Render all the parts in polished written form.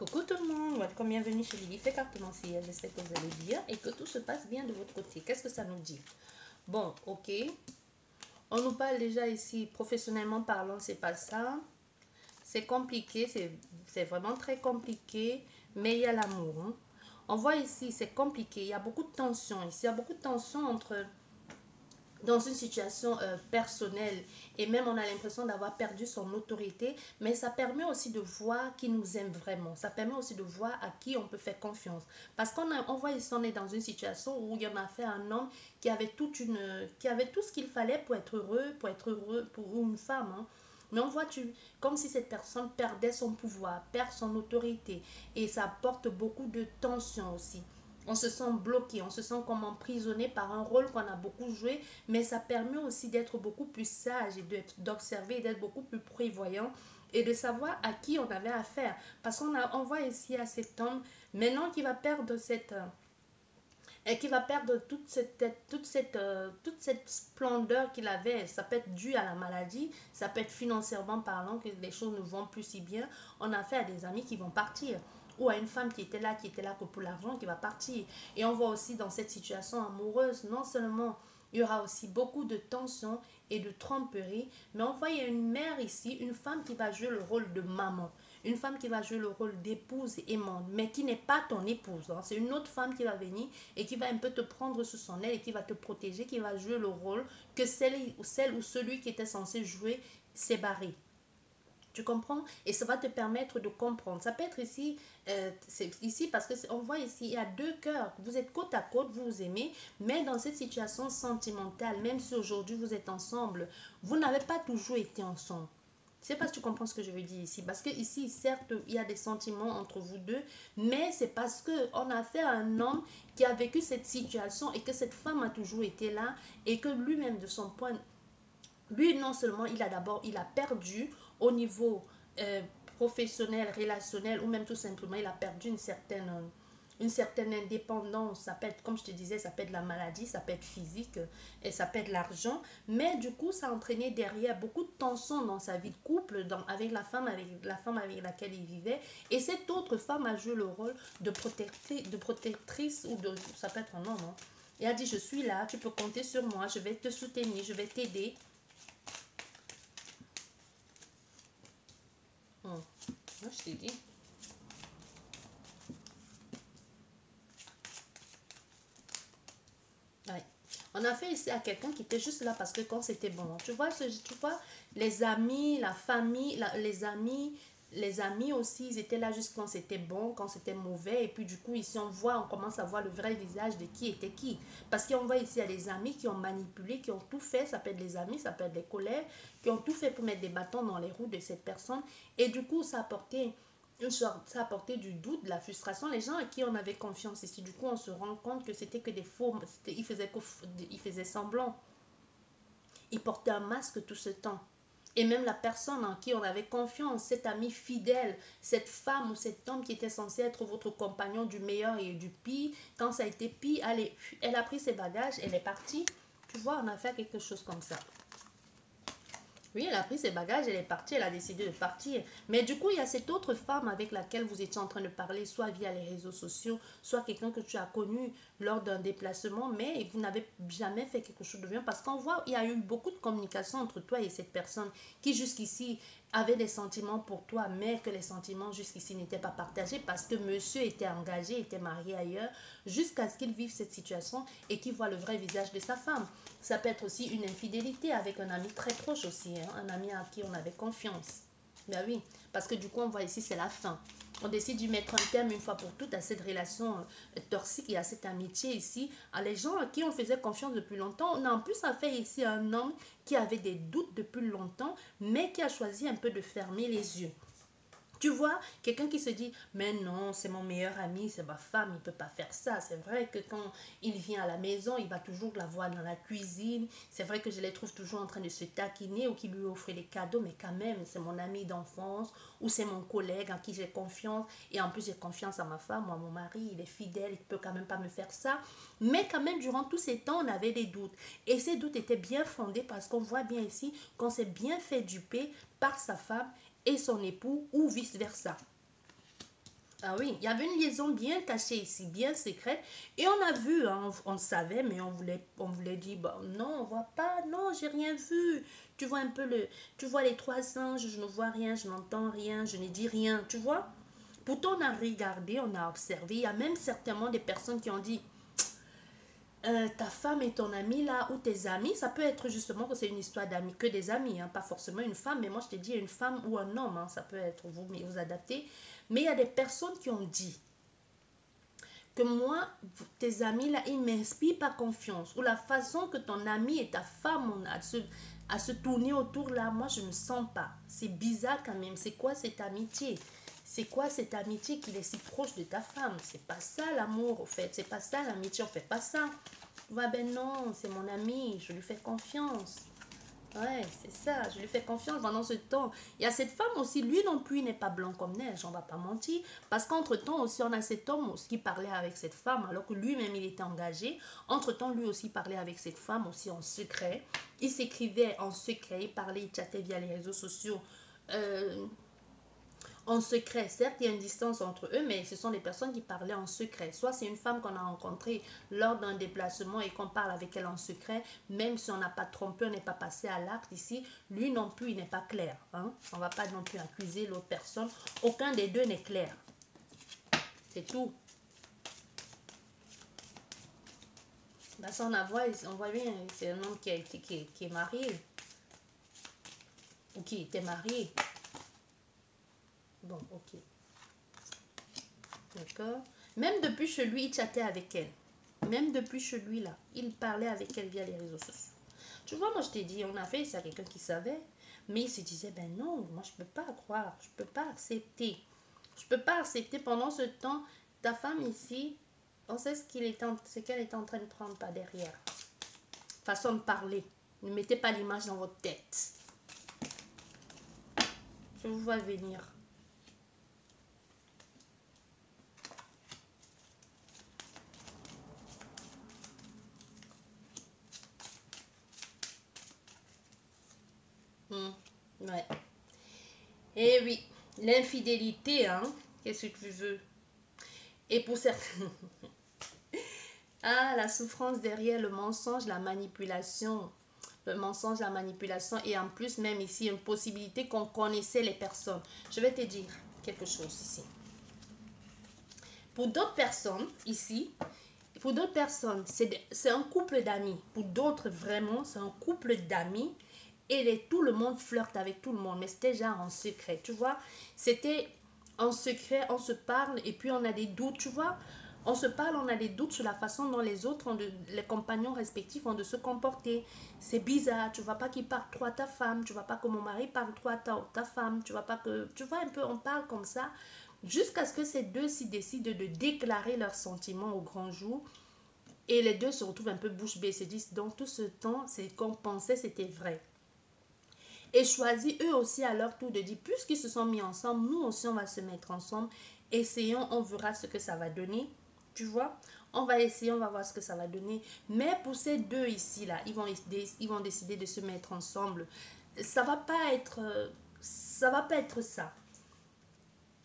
Coucou tout le monde, welcome, bienvenue chez Lily Fait Cartomancière. J'espère que vous allez bien et que tout se passe bien de votre côté. Qu'est-ce que ça nous dit? Bon, ok. On nous parle déjà ici, professionnellement parlant, c'est pas ça. C'est compliqué, c'est vraiment très compliqué, mais il y a l'amour. Hein. On voit ici, c'est compliqué, il y a beaucoup de tension ici. Il y a beaucoup de tension dans une situation personnelle et même on a l'impression d'avoir perdu son autorité, mais ça permet aussi de voir qui nous aime vraiment, ça permet aussi de voir à qui on peut faire confiance, parce on voit ici on est dans une situation où il y en a fait un homme qui avait tout ce qu'il fallait pour être heureux pour une femme, hein. Mais on voit comme si cette personne perdait son pouvoir, perd son autorité, et ça apporte beaucoup de tension aussi. On se sent bloqué, on se sent comme emprisonné par un rôle qu'on a beaucoup joué, mais ça permet aussi d'être beaucoup plus sage et d'observer et d'être beaucoup plus prévoyant et de savoir à qui on avait affaire. Parce on voit ici à cet homme maintenant qui va perdre et qui va perdre toute cette splendeur qu'il avait. Ça peut être dû à la maladie, ça peut être financièrement parlant, que les choses ne vont plus si bien. On a affaire à des amis qui vont partir, ou à une femme qui était là que pour l'argent, qui va partir. Et on voit aussi dans cette situation amoureuse, non seulement il y aura aussi beaucoup de tensions et de tromperies, mais on voit il y a une mère ici, une femme qui va jouer le rôle de maman, une femme qui va jouer le rôle d'épouse aimante, mais qui n'est pas ton épouse. Hein. C'est une autre femme qui va venir et qui va un peu te prendre sous son aile et qui va te protéger, qui va jouer le rôle que celle ou celui qui était censé jouer s'est barré. Tu comprends? Et ça va te permettre de comprendre. Ça peut être ici, c'est ici parce que on voit ici, il y a deux cœurs. Vous êtes côte à côte, vous vous aimez, mais dans cette situation sentimentale, même si aujourd'hui vous êtes ensemble, vous n'avez pas toujours été ensemble. Je sais pas si tu comprends ce que je veux dire ici. Parce que ici, certes, il y a des sentiments entre vous deux, mais c'est parce qu'on a fait un homme qui a vécu cette situation et que cette femme a toujours été là et que lui-même, de son point, lui, non seulement il a perdu au niveau euh, professionnel, relationnel, ou même tout simplement, il a perdu une certaine indépendance. Ça peut être, comme je te disais, ça peut être la maladie, ça peut être physique, et ça peut être l'argent. Mais du coup, ça a entraîné derrière beaucoup de tensions dans sa vie de couple, avec la femme avec laquelle il vivait. Et cette autre femme a joué le rôle de protectrice, ou de, ça peut être un homme, hein. Et a dit, je suis là, tu peux compter sur moi, je vais te soutenir, je vais t'aider. Moi, je t'ai dit. Ouais. On a fait ici à quelqu'un qui était juste là parce que quand c'était bon. Tu vois, les amis, la famille, les amis aussi, ils étaient là juste quand c'était bon, quand c'était mauvais. Et puis du coup, ici, on commence à voir le vrai visage de qui était qui. Parce qu'on voit ici, il y a des amis qui ont manipulé, qui ont tout fait. Ça peut être les amis, ça peut être des collègues, qui ont tout fait pour mettre des bâtons dans les roues de cette personne. Et du coup, ça a apporté du doute, de la frustration. Les gens à qui on avait confiance ici, du coup, on se rend compte que c'était que des faux, ils faisaient semblant. Ils portaient un masque tout ce temps. Et même la personne en qui on avait confiance, cet ami fidèle, cette femme ou cet homme qui était censé être votre compagnon du meilleur et du pire, quand ça a été pire, elle a pris ses bagages, elle est partie. Tu vois, on a fait quelque chose comme ça. Oui, elle a pris ses bagages, elle est partie, elle a décidé de partir. Mais du coup, il y a cette autre femme avec laquelle vous étiez en train de parler, soit via les réseaux sociaux, soit quelqu'un que tu as connu lors d'un déplacement, mais vous n'avez jamais fait quelque chose de bien parce qu'on voit, il y a eu beaucoup de communication entre toi et cette personne qui jusqu'ici avait des sentiments pour toi, mais que les sentiments jusqu'ici n'étaient pas partagés parce que monsieur était engagé, était marié ailleurs, jusqu'à ce qu'il vive cette situation et qu'il voit le vrai visage de sa femme. Ça peut être aussi une infidélité avec un ami très proche aussi, hein, un ami à qui on avait confiance. Ben oui, parce que du coup, on voit ici, c'est la fin. On décide de mettre un terme une fois pour toutes à cette relation toxique et à cette amitié ici, à les gens à qui on faisait confiance depuis longtemps. On a en plus affaire ici à un homme qui avait des doutes depuis longtemps, mais qui a choisi un peu de fermer les yeux. Tu vois, quelqu'un qui se dit, mais non, c'est mon meilleur ami, c'est ma femme, il ne peut pas faire ça. C'est vrai que quand il vient à la maison, il va toujours la voir dans la cuisine. C'est vrai que je les trouve toujours en train de se taquiner ou qui lui offre des cadeaux, mais quand même, c'est mon ami d'enfance ou c'est mon collègue en qui j'ai confiance. Et en plus, j'ai confiance à ma femme, moi, mon mari, il est fidèle, il ne peut quand même pas me faire ça. Mais quand même, durant tous ces temps, on avait des doutes. Et ces doutes étaient bien fondés parce qu'on voit bien ici qu'on s'est bien fait duper par sa femme et son époux ou vice-versa. Ah oui, il y avait une liaison bien cachée ici, bien secrète. Et on a vu, hein, on savait, mais on voulait dire, bah, non, on voit pas, non, j'ai rien vu. Tu vois un peu tu vois les trois singes, je ne vois rien, je n'entends rien, je ne dis rien, tu vois. Pourtant, on a regardé, on a observé. Il y a même certainement des personnes qui ont dit, ta femme et ton ami là, ou tes amis, ça peut être justement que c'est une histoire d'amis, que des amis, hein, pas forcément une femme, mais moi je te dis une femme ou un homme, hein, ça peut être vous, mais vous adaptez. Mais il y a des personnes qui ont dit que moi, tes amis là, ils m'inspirent pas confiance, ou la façon que ton ami et ta femme ont à se tourner autour là, moi je ne sens pas. C'est bizarre quand même, c'est quoi cette amitié? C'est quoi cette amitié qu'il est si proche de ta femme? C'est pas ça l'amour, au fait. C'est pas ça l'amitié, on fait pas ça. Ouais, ben non, c'est mon ami, je lui fais confiance. Ouais, c'est ça, je lui fais confiance pendant ce temps. Il y a cette femme aussi, lui non plus, il n'est pas blanc comme neige, on va pas mentir. Parce qu'entre-temps aussi, on a cet homme aussi qui parlait avec cette femme, alors que lui-même, il était engagé. Entre-temps, lui aussi parlait avec cette femme aussi en secret. Il s'écrivait en secret, il parlait, il chattait via les réseaux sociaux. Euh, en secret. Certes, il y a une distance entre eux, mais ce sont des personnes qui parlaient en secret. Soit c'est une femme qu'on a rencontrée lors d'un déplacement et qu'on parle avec elle en secret, même si on n'a pas trompé, on n'est pas passé à l'acte ici. Lui non plus, il n'est pas clair. Hein? On ne va pas non plus accuser l'autre personne. Aucun des deux n'est clair. C'est tout. Bah, ça, on voit bien, c'est un homme qui est marié. Ou qui était marié. Bon, ok. D'accord. Même depuis chez lui, il chattait avec elle. Même depuis chez lui, là, il parlait avec elle via les réseaux sociaux. Tu vois, moi, je t'ai dit, on a fait ça à quelqu'un qui savait. Mais il se disait, ben non, moi, je peux pas croire. Je peux pas accepter. Je peux pas accepter pendant ce temps, ta femme ici, on sait ce qu'elle est en train de prendre par derrière. Façon de parler. Ne mettez pas l'image dans votre tête. Je vous vois venir. Ouais. Eh oui, l'infidélité, hein. Qu'est-ce que tu veux? Et pour certains... Ah, la souffrance derrière le mensonge, la manipulation. Le mensonge, la manipulation. Et en plus, même ici, une possibilité qu'on connaissait les personnes. Je vais te dire quelque chose ici. Pour d'autres personnes, ici, pour d'autres personnes, c'est un couple d'amis. Pour d'autres, vraiment, c'est un couple d'amis. Et tout le monde flirte avec tout le monde. Mais c'était genre en secret, tu vois. C'était en secret, on se parle et puis on a des doutes, tu vois. On se parle, on a des doutes sur la façon dont les autres, les compagnons respectifs ont de se comporter. C'est bizarre, tu vois pas qu'il parle trop à ta femme, tu vois pas que mon mari parle trop à ta femme, tu vois pas que... Tu vois un peu, on parle comme ça, jusqu'à ce que ces deux-ci décident de déclarer leurs sentiments au grand jour. Et les deux se retrouvent un peu bouche bée, se disent, donc tout ce temps, c'est qu'on pensait c'était vrai. Et choisissent eux aussi à leur tour de dire, puisqu'ils se sont mis ensemble, nous aussi on va se mettre ensemble, essayons, on verra ce que ça va donner. Tu vois, on va essayer, on va voir ce que ça va donner. Mais pour ces deux ici là, ils vont décider de se mettre ensemble. Ça va pas être ça.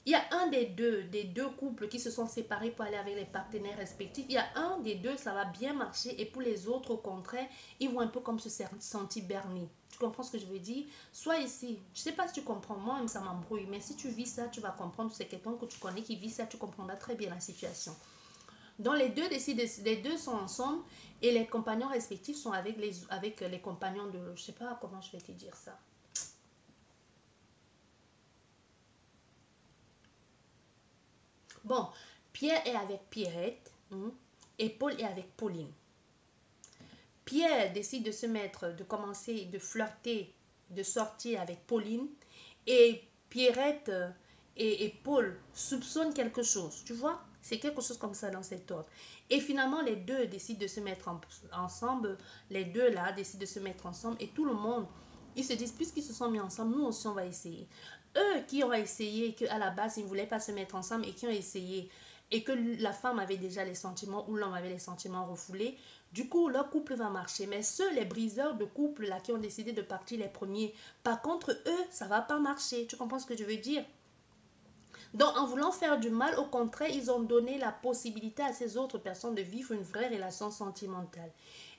Il y a un des deux couples qui se sont séparés pour aller avec les partenaires respectifs. Il y a un des deux, ça va bien marcher. Et pour les autres, au contraire, ils vont un peu comme se sentir bernés. Tu comprends ce que je veux dire? Soit ici, je ne sais pas si tu comprends, moi-même ça m'embrouille. Mais si tu vis ça, tu vas comprendre. C'est quelqu'un que tu connais qui vit ça, tu comprendras très bien la situation. Donc les deux sont ensemble et les compagnons respectifs sont avec les compagnons de... Je ne sais pas comment je vais te dire ça. Bon, Pierre est avec Pierrette, et Paul est avec Pauline. Pierre décide de se mettre, de commencer, de flirter, de sortir avec Pauline. Et Pierrette et Paul soupçonnent quelque chose. Tu vois? C'est quelque chose comme ça dans cet ordre. Et finalement, les deux décident de se mettre ensemble. Les deux là décident de se mettre ensemble. Et tout le monde, ils se disent, puisqu'ils se sont mis ensemble, nous aussi on va essayer. Eux qui ont essayé, qu'à la base ils ne voulaient pas se mettre ensemble et qui ont essayé, et que la femme avait déjà les sentiments ou l'homme avait les sentiments refoulés, du coup leur couple va marcher. Mais ceux, les briseurs de couple là qui ont décidé de partir les premiers, par contre eux, ça va pas marcher. Tu comprends ce que je veux dire? Donc, en voulant faire du mal, au contraire, ils ont donné la possibilité à ces autres personnes de vivre une vraie relation sentimentale.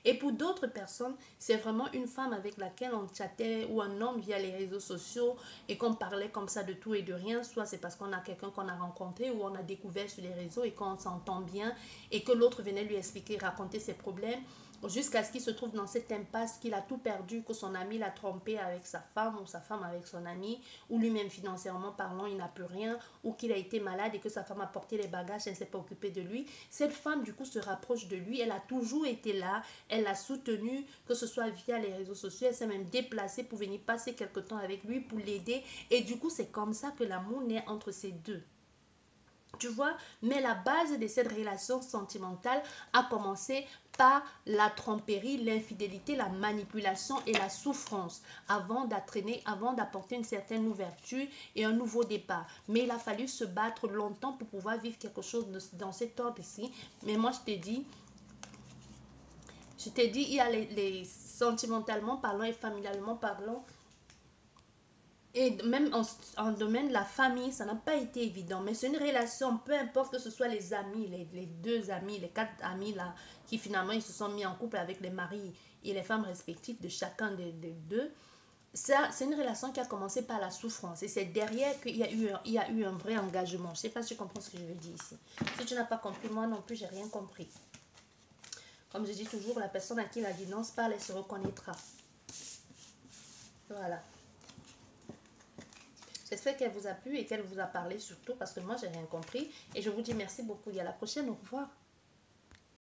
Et pour d'autres personnes, c'est vraiment une femme avec laquelle on chattait ou un homme via les réseaux sociaux et qu'on parlait comme ça de tout et de rien. Soit c'est parce qu'on a quelqu'un qu'on a rencontré ou on a découvert sur les réseaux et qu'on s'entend bien et que l'autre venait lui expliquer, raconter ses problèmes jusqu'à ce qu'il se trouve dans cette impasse qu'il a tout perdu, que son ami l'a trompé avec sa femme ou sa femme avec son ami, ou lui-même financièrement parlant, il n'a plus rien, ou qu'il a été malade et que sa femme a porté les bagages, elle ne s'est pas occupée de lui. Cette femme, du coup, se rapproche de lui, elle a toujours été là, elle l'a soutenu, que ce soit via les réseaux sociaux, elle s'est même déplacée pour venir passer quelque temps avec lui, pour l'aider, et du coup, c'est comme ça que l'amour naît entre ces deux. Tu vois, mais la base de cette relation sentimentale a commencé par la tromperie, l'infidélité, la manipulation et la souffrance avant d'entraîner, avant d'apporter une certaine ouverture et un nouveau départ. Mais il a fallu se battre longtemps pour pouvoir vivre quelque chose dans cet ordre-ci. Mais moi, je t'ai dit, il y a les sentimentalement parlant et familialement parlant. Et même en domaine de la famille, ça n'a pas été évident. Mais c'est une relation, peu importe que ce soit les amis, les deux amis, les quatre amis là, qui finalement ils se sont mis en couple avec les maris et les femmes respectives de chacun des deux. Ça, c'est une relation qui a commencé par la souffrance. Et c'est derrière qu'il y a eu un vrai engagement. Je ne sais pas si tu comprends ce que je veux dire ici. Si tu n'as pas compris, moi non plus, j'ai rien compris. Comme je dis toujours, la personne à qui la guidance parle, elle se reconnaîtra. Voilà. J'espère qu'elle vous a plu et qu'elle vous a parlé surtout parce que moi, j'ai rien compris. Et je vous dis merci beaucoup et à la prochaine. Au revoir.